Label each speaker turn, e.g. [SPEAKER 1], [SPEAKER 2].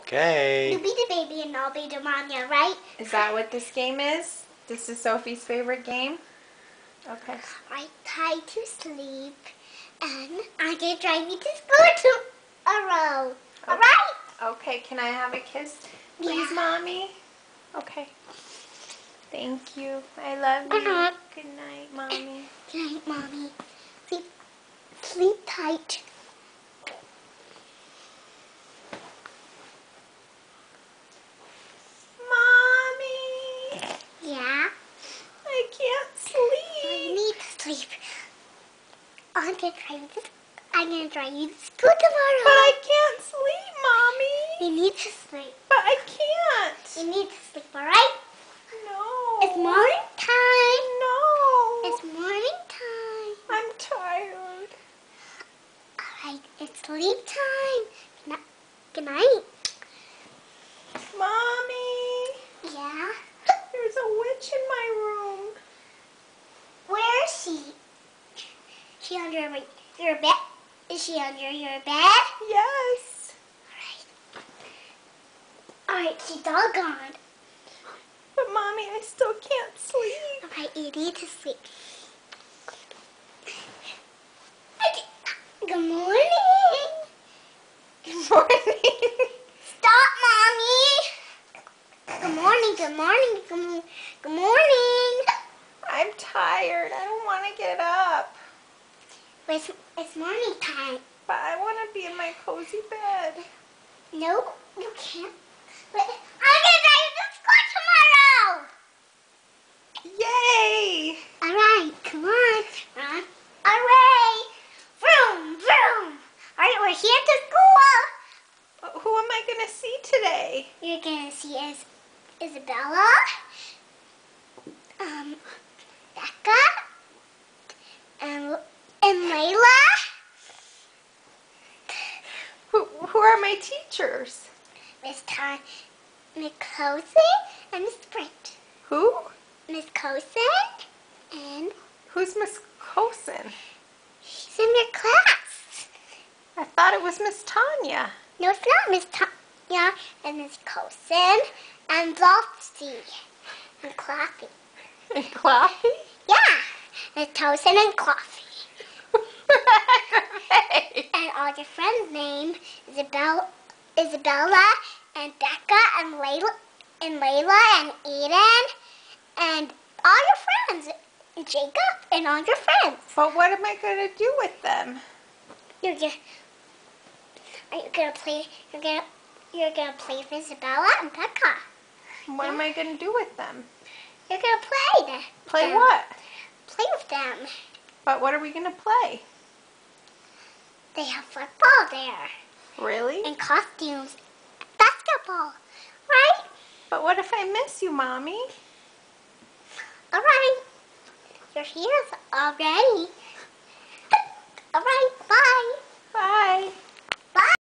[SPEAKER 1] Okay.
[SPEAKER 2] You be the baby and I'll be the mommy, right?
[SPEAKER 3] Is that what this game is? This is Sophie's favorite game? Okay.
[SPEAKER 2] I try to sleep and I'm going to drive you to school tomorrow. Alright?
[SPEAKER 3] Okay, can I have a kiss, please,
[SPEAKER 2] Yeah.
[SPEAKER 3] Mommy? Okay. Thank you. I love you. Good night, Mommy.
[SPEAKER 2] Good night, Mommy. Sleep tight.
[SPEAKER 3] Mommy!
[SPEAKER 2] Yeah?
[SPEAKER 3] I can't
[SPEAKER 2] I
[SPEAKER 3] sleep.
[SPEAKER 2] need to sleep. I'm going to drive you to school tomorrow.
[SPEAKER 3] But I can't sleep, Mommy.
[SPEAKER 2] You need to sleep.
[SPEAKER 3] But I can't.
[SPEAKER 2] You need to sleep, alright?
[SPEAKER 3] No.
[SPEAKER 2] It's morning time.
[SPEAKER 3] No.
[SPEAKER 2] It's morning time.
[SPEAKER 3] I'm tired.
[SPEAKER 2] Alright, it's sleep time. Good night.
[SPEAKER 3] Mommy,
[SPEAKER 2] Yeah?
[SPEAKER 3] there's a witch in my room.
[SPEAKER 2] Where is she? She under your bed? Is she under your bed?
[SPEAKER 3] Yes.
[SPEAKER 2] Alright, she's all gone.
[SPEAKER 3] But Mommy, I still can't sleep.
[SPEAKER 2] Alright, you need to sleep. Good morning.
[SPEAKER 3] Good morning.
[SPEAKER 2] Stop, Mommy. Good morning, good morning, good morning.
[SPEAKER 3] I'm tired. I don't want to get up.
[SPEAKER 2] It's morning time.
[SPEAKER 3] But I want to be in my cozy bed.
[SPEAKER 2] No, you can't. But I'm going to drive you to school tomorrow.
[SPEAKER 3] Yay!
[SPEAKER 2] Alright, come on. Run away. Vroom, vroom. Alright, we're here to school.
[SPEAKER 3] Who am I going to see today?
[SPEAKER 2] You're going to see Isabella, Becca, and Layla.
[SPEAKER 3] Who are my teachers?
[SPEAKER 2] Miss Coulson and Miss Sprint.
[SPEAKER 3] Who?
[SPEAKER 2] Miss Coulson and
[SPEAKER 3] Who's Miss Coulson?
[SPEAKER 2] she's in your class.
[SPEAKER 3] I thought it was Miss Tanya.
[SPEAKER 2] No, it's not Miss Tanya and Miss Coulson and Lofty and Coffee.
[SPEAKER 3] And Coffee?
[SPEAKER 2] Yeah, Miss Coulson and Coffee.
[SPEAKER 3] Hey.
[SPEAKER 2] And all your friends' names Isabella and Becca and Layla and Eden and all your friends. And Jacob and all your friends.
[SPEAKER 3] But what am I going to do with them?
[SPEAKER 2] You're gonna play with Isabella and Becca.
[SPEAKER 3] What am I going to do with them?
[SPEAKER 2] You're gonna play them.
[SPEAKER 3] Play what?
[SPEAKER 2] Play with them.
[SPEAKER 3] But what are we going to play?
[SPEAKER 2] They have football there
[SPEAKER 3] Really?
[SPEAKER 2] and costumes, basketball, right?
[SPEAKER 3] But what if I miss you, Mommy?
[SPEAKER 2] All right. You're here already.